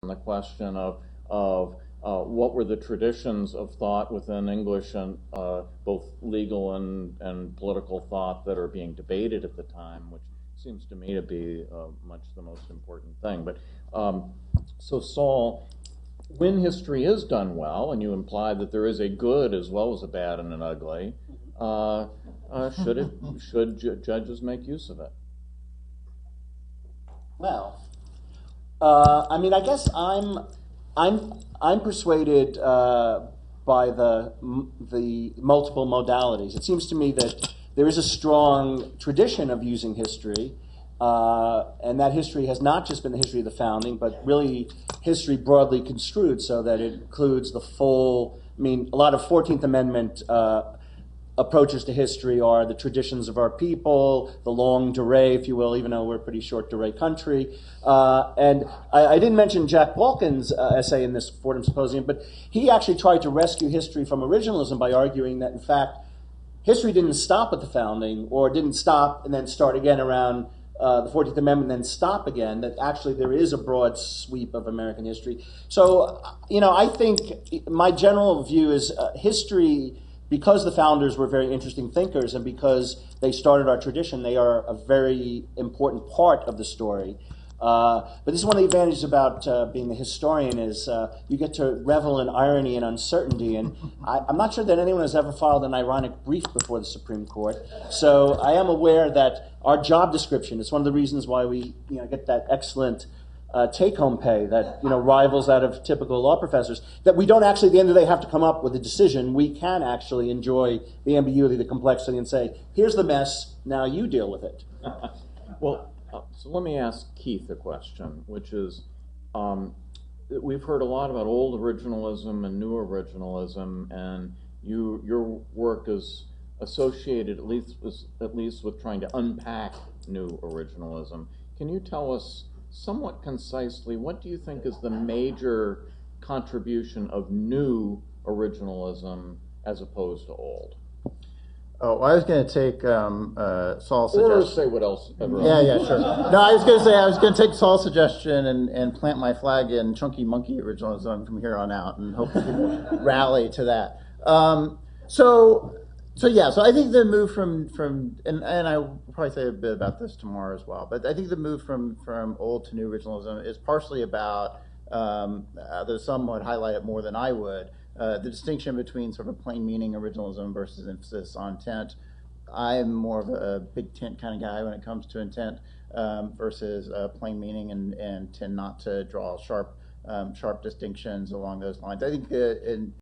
the question of what were the traditions of thought within English and both legal and political thought that are being debated at the time, which seems to me to be much the most important thing. But so Saul, when history is done well, and you imply that there is a good as well as a bad and an ugly, should judges make use of it? Well, I mean, I guess I'm persuaded by the multiple modalities. It seems to me that there is a strong tradition of using history, and that history has not just been the history of the founding, but really history broadly construed, so that it includes the full. I mean, a lot of 14th Amendment approaches to history are the traditions of our people, the longue durée, if you will, even though we're a pretty short durée country. And I didn't mention Jack Balkin's essay in this Fordham Symposium, but he actually tried to rescue history from originalism by arguing that, in fact, history didn't stop at the founding, or didn't stop and then start again around the 14th Amendment and then stop again, that actually there is a broad sweep of American history. So, I think my general view is history, because the founders were very interesting thinkers and because they started our tradition, they are a very important part of the story. But this is one of the advantages about being a historian is you get to revel in irony and uncertainty. And I'm not sure that anyone has ever filed an ironic brief before the Supreme Court. So I am aware that our job description is one of the reasons why we get that excellent take-home pay that rivals that of typical law professors, that we don't actually at the end of the day have to come up with a decision. We can actually enjoy the ambiguity, the complexity, and say, here's the mess, now you deal with it. Well, so let me ask Keith a question, which is, we've heard a lot about old originalism and new originalism, and your work is associated at least with trying to unpack new originalism. Can you tell us somewhat concisely, what do you think is the major contribution of new originalism as opposed to old? Oh, I was going to take Saul's suggestion. Or say what else. Yeah, sure. No, I was going to take Saul's suggestion and plant my flag in Chunky Monkey originalism from here on out, and hope people rally to that. So I think the move from and I'll probably say a bit about this tomorrow as well, but I think the move from old to new originalism is partially about, though some would highlight it more than I would, the distinction between sort of plain meaning originalism versus emphasis on intent. I'm more of a big tent kind of guy when it comes to intent versus plain meaning, and tend not to draw sharp distinctions along those lines. I think